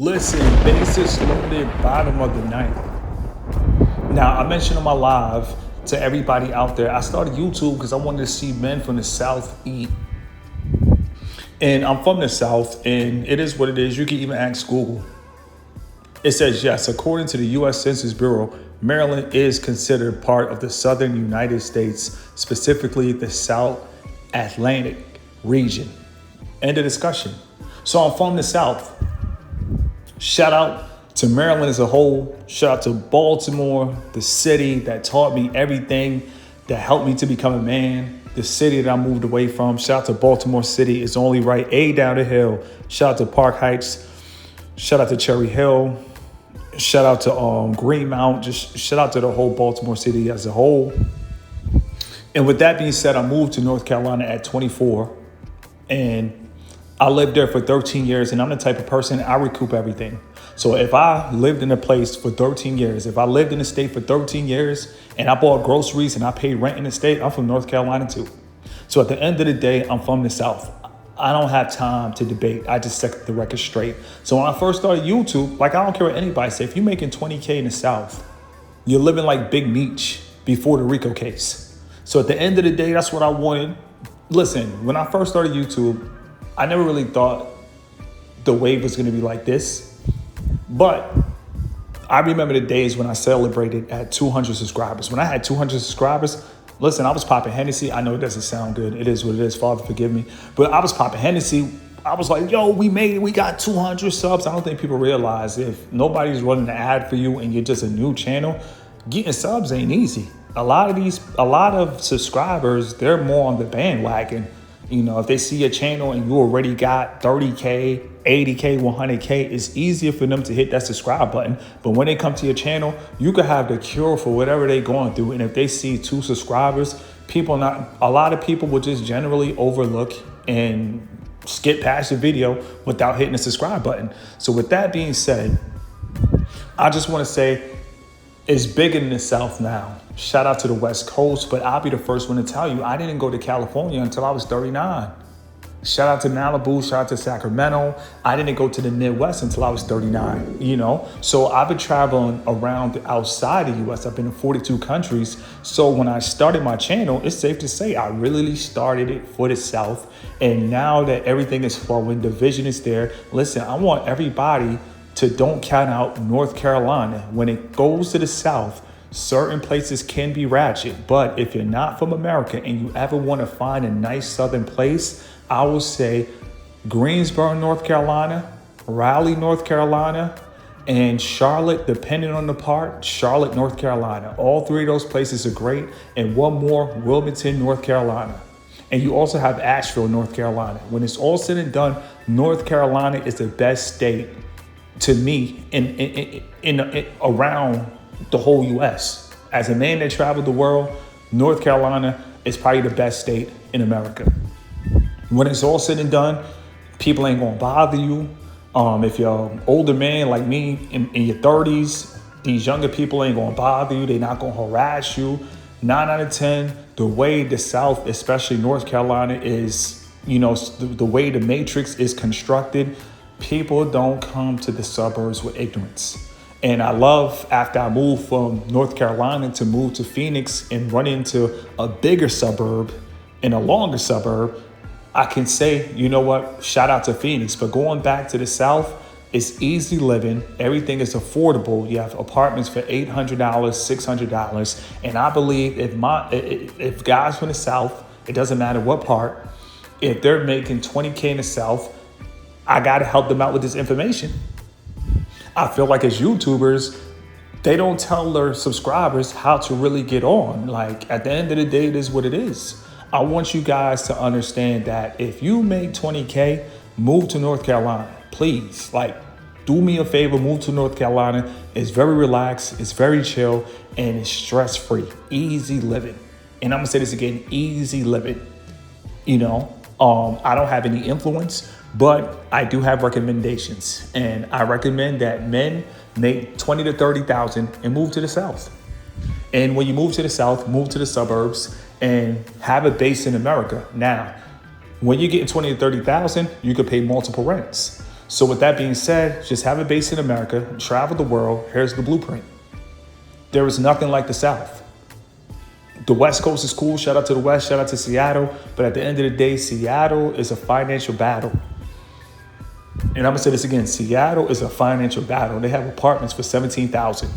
Listen, basis loaded, bottom of the ninth. Now, I mentioned on my live to everybody out there, I started YouTube because I wanted to see men from the South eat. And I'm from the South, and it is what it is. You can even ask Google. It says, yes, according to the U.S. Census Bureau, Maryland is considered part of the southern United States, specifically the South Atlantic region. End of discussion. So I'm from the South. Shout out to Maryland as a whole. Shout out to Baltimore, the city that taught me everything that helped me to become a man. The city that I moved away from. Shout out to Baltimore City. It's only right A down the hill. Shout out to Park Heights. Shout out to Cherry Hill. Shout out to Greenmount. Just shout out to the whole Baltimore City as a whole. And with that being said, I moved to North Carolina at 24. And I lived there for 13 years, and I'm the type of person, I recoup everything. So if I lived in a place for 13 years, if I lived in a state for 13 years and I bought groceries and I paid rent in the state, I'm from North Carolina too. So at the end of the day, I'm from the South. I don't have time to debate. I just set the record straight. So when I first started YouTube, like I don't care what anybody say, if you're making 20K in the South, you're living like Big Meech before the RICO case. So at the end of the day, that's what I wanted. Listen, when I first started YouTube, I never really thought the wave was going to be like this, but I remember the days when I celebrated at 200 subscribers. When I had 200 subscribers, listen, I was popping Hennessy. I know it doesn't sound good. It is what it is. Father, forgive me. But I was popping Hennessy. I was like, yo, we made it. We got 200 subs. I don't think people realize if nobody's running an ad for you and you're just a new channel, getting subs ain't easy. A lot of subscribers, they're more on the bandwagon. You know, if they see a channel and you already got 30K, 80K, 100K, it's easier for them to hit that subscribe button. But when they come to your channel, you could have the cure for whatever they're going through. And if they see 2 subscribers, a lot of people will just generally overlook and skip past the video without hitting the subscribe button. So with that being said, I just want to say it's bigger in the South now. Shout out to the West Coast, but I'll be the first one to tell you, I didn't go to California until I was 39. Shout out to Malibu, shout out to Sacramento. I didn't go to the Midwest until I was 39, you know? So I've been traveling around outside the US. I've been in 42 countries. So when I started my channel, it's safe to say I really started it for the South. And now that everything is flowing, the vision is there. Listen, I want everybody to don't count out North Carolina. When it goes to the South, certain places can be ratchet, but if you're not from America and you ever want to find a nice southern place, I will say Greensboro, North Carolina, Raleigh, North Carolina, and Charlotte, depending on the part, Charlotte, North Carolina. All 3 of those places are great. And one more, Wilmington, North Carolina. And you also have Asheville, North Carolina. When it's all said and done, North Carolina is the best state to me in around the whole U.S. As a man that traveled the world, North Carolina is probably the best state in America. When it's all said and done, people ain't gonna bother you. If you're an older man like me in your 30s, these younger people ain't gonna bother you. They're not gonna harass you. 9 out of 10, the way the South, especially North Carolina, is, you know, the way the matrix is constructed, people don't come to the suburbs with ignorance. And I love, after I moved from North Carolina to move to Phoenix and run into a bigger suburb and a longer suburb, I can say, you know what, shout out to Phoenix. But going back to the South, it's easy living. Everything is affordable. You have apartments for $800, $600. And I believe if guys from the South, it doesn't matter what part, if they're making 20K in the South, I got to help them out with this information. I feel like as YouTubers, they don't tell their subscribers how to really get on. Like at the end of the day, it is what it is. I want you guys to understand that if you make 20K, move to North Carolina, please. Like, do me a favor, move to North Carolina. It's very relaxed, it's very chill, and it's stress-free, easy living. And I'm gonna say this again, easy living. You know, I don't have any influence, but I do have recommendations. And I recommend that men make 20 to 30,000 and move to the South. And when you move to the South, move to the suburbs and have a base in America. Now, when you're getting 20 to 30,000, you could pay multiple rents. So with that being said, just have a base in America, travel the world. Here's the blueprint. There is nothing like the South. The West Coast is cool. Shout out to the West, shout out to Seattle. But at the end of the day, Seattle is a financial battle. And I'm gonna say this again, Seattle is a financial battle. They have apartments for $17,000.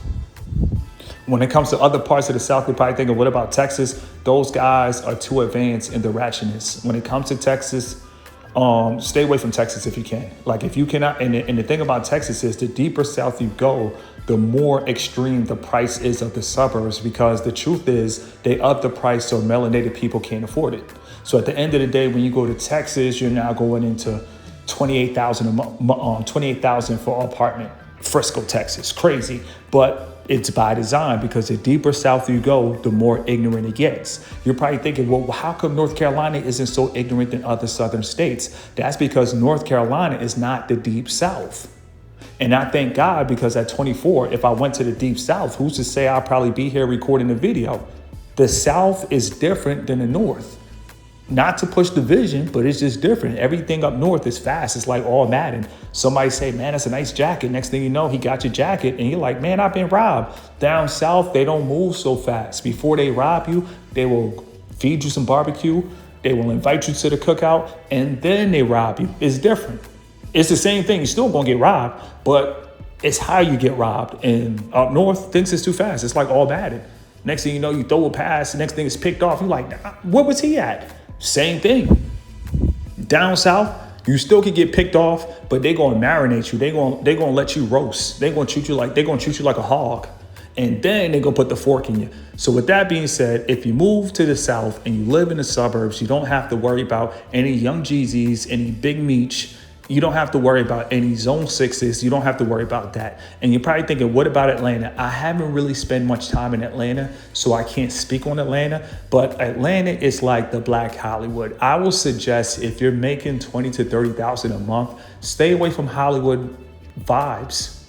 When it comes to other parts of the South, you're probably thinking, what about Texas? Those guys are too advanced in the ratchetness. When it comes to Texas, stay away from Texas if you can. Like if you cannot, and the thing about Texas is the deeper south you go, the more extreme the price is of the suburbs, because the truth is they up the price so melanated people can't afford it. So at the end of the day, when you go to Texas, you're now going into $28,000 a month, $28,000 for an apartment. Frisco, Texas, crazy, but it's by design, because the deeper south you go, the more ignorant it gets. You're probably thinking, well, how come North Carolina isn't so ignorant than other southern states? That's because North Carolina is not the deep south. And I thank God, because at 24, if I went to the deep south, who's to say I'll probably be here recording a video? The South is different than the North. Not to push division, but it's just different. Everything up north is fast. It's like all Madden. Somebody say, man, that's a nice jacket. Next thing you know, he got your jacket and you're like, man, I've been robbed. Down south, they don't move so fast. Before they rob you, they will feed you some barbecue. They will invite you to the cookout and then they rob you. It's different. It's the same thing. You're still gonna get robbed, but it's how you get robbed. And up north, things is too fast. It's like all Madden. Next thing you know, you throw a pass. The next thing is picked off. You're like, nah, where was he at? Same thing. Down south, you still can get picked off, but they're gonna marinate you. They're gonna let you roast. They're gonna treat you like a hog. And then they're gonna put the fork in you. So with that being said, if you move to the south and you live in the suburbs, you don't have to worry about any Young Jeezys, any Big Meech. You don't have to worry about any Zone 6s. You don't have to worry about that. And you're probably thinking, what about Atlanta? I haven't really spent much time in Atlanta, so I can't speak on Atlanta. But Atlanta is like the Black Hollywood. I will suggest if you're making $20,000 to $30,000 a month, stay away from Hollywood vibes.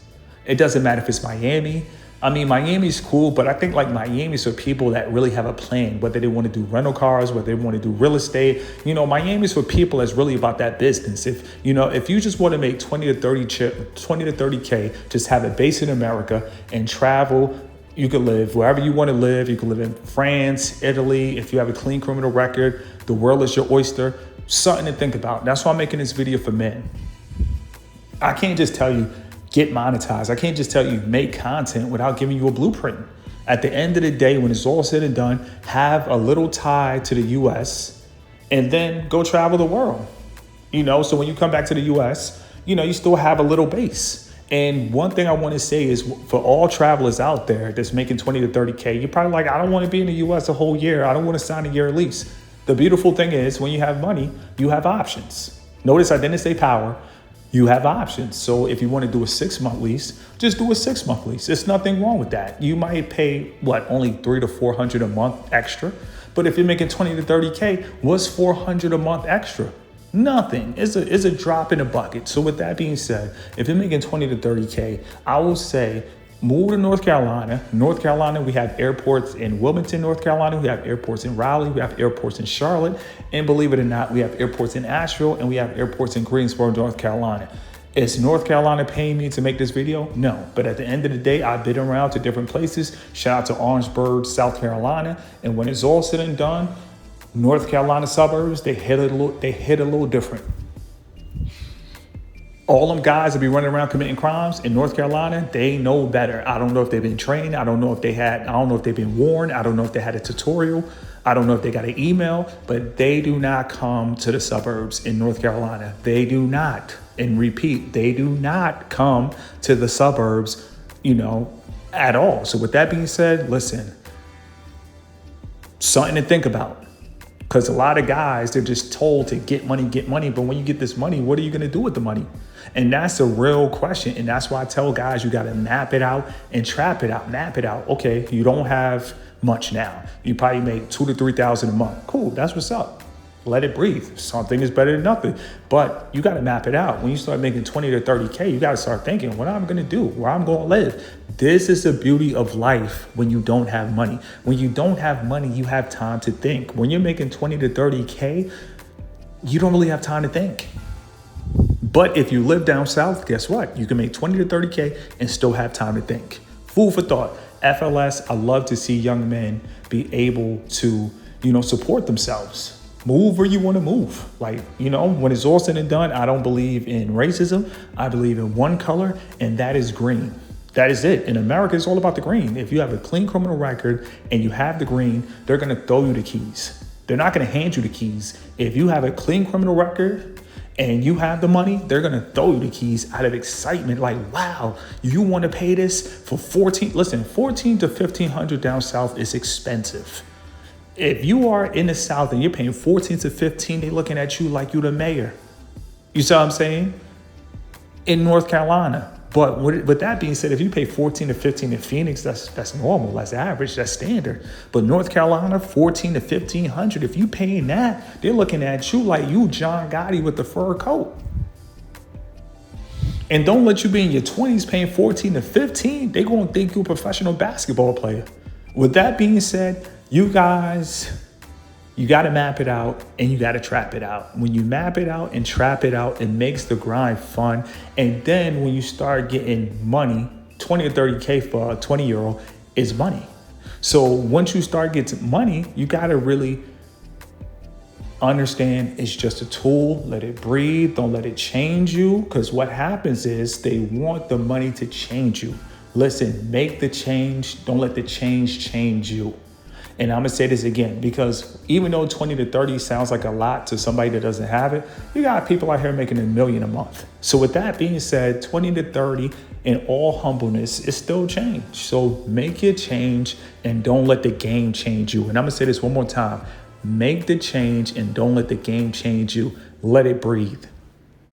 It doesn't matter if it's Miami. I mean, Miami's cool, but I think like Miami's for people that really have a plan, whether they want to do rental cars, whether they want to do real estate. You know, Miami's for people that's really about that business. If you just want to make 20 to 30K, just have a base in America and travel. You can live wherever you want to live. You can live in France, Italy. If you have a clean criminal record, the world is your oyster. Something to think about. That's why I'm making this video for men. I can't just tell you, get monetized. I can't just tell you make content without giving you a blueprint. At the end of the day, when it's all said and done, have a little tie to the US and then go travel the world. So when you come back to the US, you still have a little base. And one thing I want to say is for all travelers out there that's making 20 to 30K, you're probably like, I don't want to be in the US a whole year. I don't want to sign a year lease. The beautiful thing is when you have money, you have options. Notice I didn't say power. You have options. So if you want to do a 6-month lease, just do a 6-month lease. There's nothing wrong with that. You might pay only $300 to $400 a month extra. But if you're making 20 to 30K, what's $400 a month extra? Nothing. It's a drop in the bucket. So with that being said, if you're making 20 to 30K, I will say move to North Carolina. North Carolina, we have airports in Wilmington, North Carolina. We have airports in Raleigh. We have airports in Charlotte. And believe it or not, we have airports in Asheville and we have airports in Greensboro, North Carolina. Is North Carolina paying me to make this video? No. But at the end of the day, I've been around to different places. Shout out to Orangeburg, South Carolina. And when it's all said and done, North Carolina suburbs, they hit a little different. All them guys that be running around committing crimes in North Carolina, they know better. I don't know if they've been trained. I don't know if they've been warned. I don't know if they had a tutorial. I don't know if they got an email, but they do not come to the suburbs in North Carolina. They do not. And repeat, they do not come to the suburbs, at all. So with that being said, listen, something to think about. Because a lot of guys, they're just told to get money. But when you get this money, what are you going to do with the money? And that's a real question. And that's why I tell guys, you got to map it out and trap it out, map it out. Okay, you don't have much now. You probably make $2,000 to $3,000 a month. Cool, that's what's up. Let it breathe. Something is better than nothing. But you got to map it out. When you start making 20 to 30K, you got to start thinking, what I'm going to do, where I'm going to live. This is the beauty of life when you don't have money. When you don't have money, you have time to think. When you're making 20 to 30K, you don't really have time to think. But if you live down south, guess what? You can make 20 to 30K and still have time to think. Food for thought. FLS, I love to see young men be able to, support themselves. Move where you want to move. Like, when it's all said and done, I don't believe in racism. I believe in one color, and that is green. That is it. In America, it's all about the green. If you have a clean criminal record and you have the green, they're going to throw you the keys. They're not going to hand you the keys. If you have a clean criminal record and you have the money, they're going to throw you the keys out of excitement. Like, wow, you want to pay this for 14 to 1500 down south is expensive. If you are in the South and you're paying 14 to 15, they're looking at you like you're the mayor. You see what I'm saying? In North Carolina. But with that being said, if you pay 14 to 15 in Phoenix, that's normal, that's average, that's standard. But North Carolina, 14 to 1500, if you paying that, they're looking at you like you John Gotti with the fur coat. And don't let you be in your 20s paying 14 to 15. They're going to think you're a professional basketball player. With that being said, you guys, you got to map it out and you got to trap it out. When you map it out and trap it out, it makes the grind fun. And then when you start getting money, 20 or 30K for a 20-year-old is money. So once you start getting money, you got to really understand it's just a tool. Let it breathe. Don't let it change you. Because what happens is they want the money to change you. Listen, make the change. Don't let the change change you. And I'm going to say this again, because even though 20 to 30 sounds like a lot to somebody that doesn't have it, you got people out here making $1 million a month. So with that being said, 20 to 30 in all humbleness is still change. So make your change and don't let the game change you. And I'm going to say this one more time. Make the change and don't let the game change you. Let it breathe.